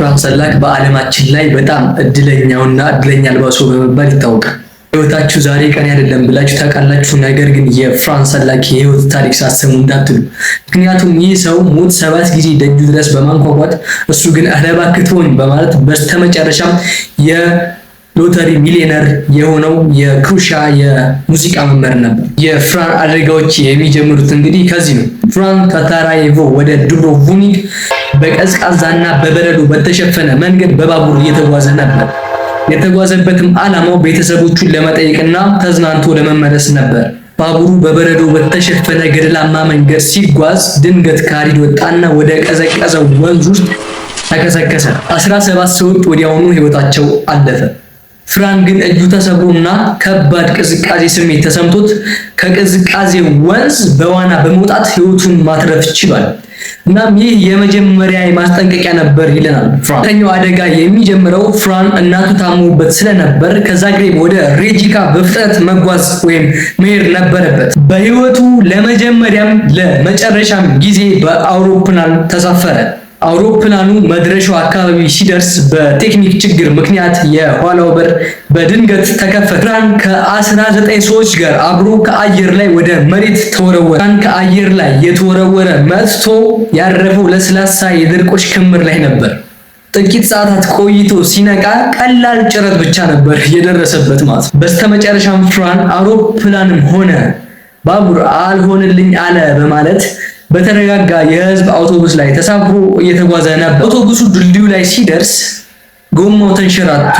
ፍራን ሰላክ በዓለማችን ላይ በጣም እድለኛውና እድለኛ አልባ ሰው በመባል ይታወቃል። ህይወታችሁ ዛሬ ቀን አይደለም ብላችሁ ታውቃላችሁ። ነገር ግን የፍራን ሰላክ የህይወት ታሪክ ሳሰሙ እንዳትሉ። ምክንያቱም ይህ ሰው ሞት 7 ጊዜ ደጁ ድረስ በማንኳኳት እሱ ግን አለባክቶን በማለት በስተመጨረሻም የሎተሪ ሚሊዮነር የሆነው የክሩሻ የሙዚቃ መምህር ነበር። የፍራን አደጋዎች የሚጀምሩት እንግዲህ ከዚህ ነው። ፍራን ከሳራዬቮ ወደ ዱብሮቭኒክ በቀዝቃዛና በበረዶ በተሸፈነ መንገድ በባቡር እየተጓዘ ነበር። የተጓዘበትም ዓላማው ቤተሰቦቹን ለመጠየቅና ተዝናንቶ ለመመለስ ነበር። ባቡሩ በበረዶ በተሸፈነ ገደላማ መንገድ ሲጓዝ ድንገት ከሐዲድ ወጣና ወደ ቀዘቀዘው ወንዝ ውስጥ ተከሰከሰ። 17 ሰዎች ወዲያውኑ ህይወታቸው አለፈ። ፍራን ግን እጁ ተሰብሮና ከባድ ቅዝቃዜ ስሜት ተሰምቶት ከቅዝቃዜ ወንዝ በዋና በመውጣት ህይወቱን ማትረፍ ችሏል። እናም ይህ የመጀመሪያ ማስጠንቀቂያ ነበር ይለናል ፍራን። ሁለተኛው አደጋ የሚጀምረው ፍራን እናቱ ታሞበት ስለነበር ከዛግሬብ ወደ ሬጂካ በፍጥነት መጓዝ ወይም መሄድ ነበረበት። በህይወቱ ለመጀመሪያም ለመጨረሻም ጊዜ በአውሮፕላን ተሳፈረ። አውሮፕላኑ መድረሻው አካባቢ ሲደርስ በቴክኒክ ችግር ምክንያት የኋላው በር በድንገት ተከፈተ። ፍራን ከ19 ሰዎች ጋር አብሮ ከአየር ላይ ወደ መሬት ተወረወረ። ፍራን ከአየር ላይ የተወረወረ መጥቶ ያረፈው ለስላሳ የድርቆሽ ክምር ላይ ነበር። ጥቂት ሰዓታት ቆይቶ ሲነቃ ቀላል ጭረት ብቻ ነበር የደረሰበት ማለት ነው። በስተመጨረሻም ፍራን አውሮፕላንም ሆነ ባቡር አልሆንልኝ አለ በማለት በተረጋጋ የህዝብ አውቶቡስ ላይ ተሳፍሮ እየተጓዘ ነበር። አውቶቡሱ ድልድዩ ላይ ሲደርስ ጎማው ተንሸራቶ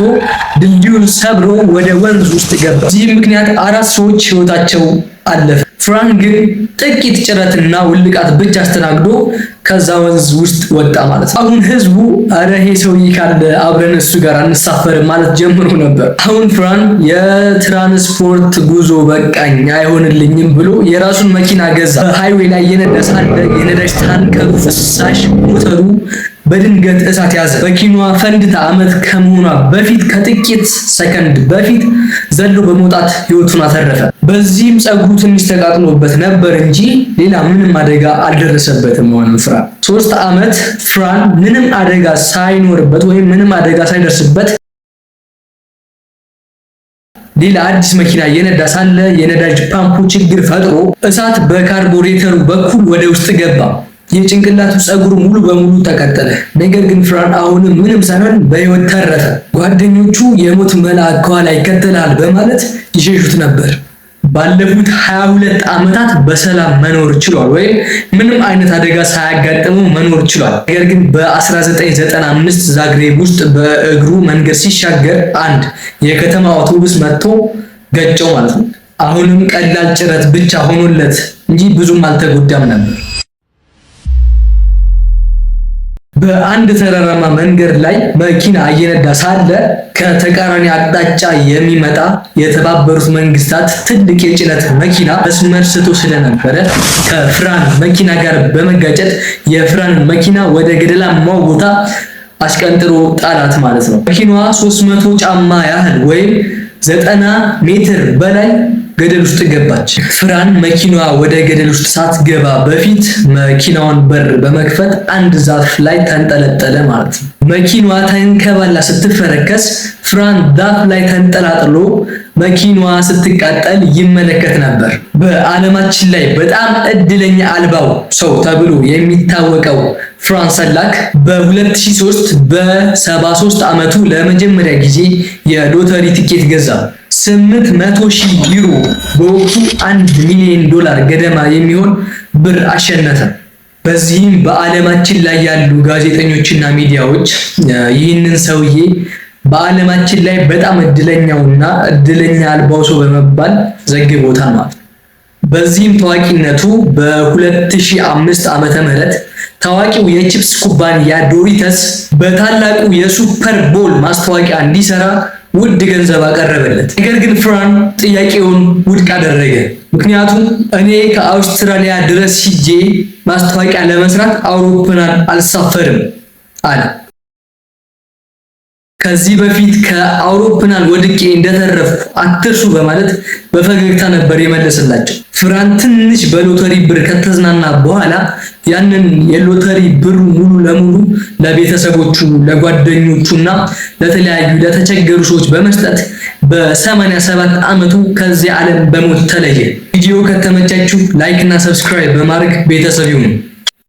ድልድዩን ሰብሮ ወደ ወንዝ ውስጥ ገባ። በዚህ ምክንያት 4 ሰዎች ህይወታቸው አለፈ። ፍራን ግን ጥቂት ጭረትና ውልቃት ብቻ አስተናግዶ ከዛ ወንዝ ውስጥ ወጣ ማለት ነው። አሁን ህዝቡ አረ ይሄ ሰውዬ ካለ አብረን እሱ ጋር አንሳፈርም ማለት ጀምሮ ነበር። አሁን ፍራን የትራንስፖርት ጉዞ በቃኝ አይሆንልኝም ብሎ የራሱን መኪና ገዛ። ሃይዌይ ላይ የነዳ ሳለ የነዳጅ ታንከሩ ፍሳሽ ሞተሩ በድንገት እሳት ያዘ። መኪናዋ ፈንድታ ዓመት ከመሆኗ በፊት ከጥቂት ሰከንድ በፊት ዘሎ በመውጣት ህይወቱን አተረፈ። በዚህም ጸጉሩ ትንሽ ተቃጥሎበት ነበር እንጂ ሌላ ምንም አደጋ አልደረሰበትም። ሆነም ፍራን 3 ዓመት ፍራን ምንም አደጋ ሳይኖርበት ወይም ምንም አደጋ ሳይደርስበት ሌላ አዲስ መኪና የነዳ ሳለ የነዳጅ ፓምፑ ችግር ፈጥሮ እሳት በካርቡሬተሩ በኩል ወደ ውስጥ ገባ። የጭንቅላቱ ጸጉር ሙሉ በሙሉ ተቀጠለ። ነገር ግን ፍራን አሁንም ምንም ሳይሆን በህይወት ተረፈ። ጓደኞቹ የሞት መልአክ ከኋላ ይከተላል በማለት ይሸሹት ነበር። ባለፉት 22 ዓመታት በሰላም መኖር ችሏል፣ ወይም ምንም አይነት አደጋ ሳያጋጥመው መኖር ችሏል። ነገር ግን በ1995 ዛግሬብ ውስጥ በእግሩ መንገድ ሲሻገር አንድ የከተማ አውቶቡስ መጥቶ ገጨው ማለት ነው። አሁንም ቀላል ጭረት ብቻ ሆኖለት እንጂ ብዙም አልተጎዳም ነበር። በአንድ ተራራማ መንገድ ላይ መኪና እየነዳ ሳለ ከተቃራኒ አቅጣጫ የሚመጣ የተባበሩት መንግስታት ትልቅ የጭነት መኪና መስመር ስቶ ስለነበረ ከፍራን መኪና ጋር በመጋጨት የፍራን መኪና ወደ ገደላማው ቦታ አስቀንጥሮ ጣላት ማለት ነው። መኪናዋ 300 ጫማ ያህል ወይም 90 ሜትር በላይ ገደል ውስጥ ገባች። ፍራን መኪናዋ ወደ ገደል ውስጥ ሳትገባ በፊት መኪናውን በር በመክፈት አንድ ዛፍ ላይ ተንጠለጠለ ማለት ነው። መኪናዋ ተንከባላ ስትፈረከስ ፍራን ዛፍ ላይ ተንጠላጥሎ መኪናዋ ስትቃጠል ይመለከት ነበር። በዓለማችን ላይ በጣም እድለኛ አልባው ሰው ተብሎ የሚታወቀው ፍራን ሰላክ በ2003 በ73 ዓመቱ ለመጀመሪያ ጊዜ የሎተሪ ቲኬት ገዛ። 800,000 ዩሮ በወቅቱ $1 ሚሊዮን ገደማ የሚሆን ብር አሸነፈ። በዚህም በዓለማችን ላይ ያሉ ጋዜጠኞችና ሚዲያዎች ይህንን ሰውዬ በዓለማችን ላይ በጣም እድለኛውና እድለኛ አልባው ሰው በመባል ዘግቦታል ማለት ነው። በዚህም ታዋቂነቱ በ2005 ዓመተ ምህረት ታዋቂው የቺፕስ ኩባንያ ዶሪተስ በታላቁ የሱፐር ቦል ማስታወቂያ እንዲሰራ ውድ ገንዘብ አቀረበለት። ነገር ግን ፍራን ጥያቄውን ውድቅ አደረገ። ምክንያቱም እኔ ከአውስትራሊያ ድረስ ሂጄ ማስታወቂያ ለመስራት አውሮፕላን አልሳፈርም አለ። ከዚህ በፊት ከአውሮፕላን ወድቄ እንደተረፍኩ አትርሱ በማለት በፈገግታ ነበር የመለሰላቸው። ፍራን ትንሽ በሎተሪ ብር ከተዝናና በኋላ ያንን የሎተሪ ብር ሙሉ ለሙሉ ለቤተሰቦቹ፣ ለጓደኞቹና ለተለያዩ ለተቸገሩ ሰዎች በመስጠት በ87 ዓመቱ ከዚህ ዓለም በሞት ተለየ። ቪዲዮ ከተመቻችሁ ላይክ እና ሰብስክራይብ በማድረግ ቤተሰብ ይሁኑ።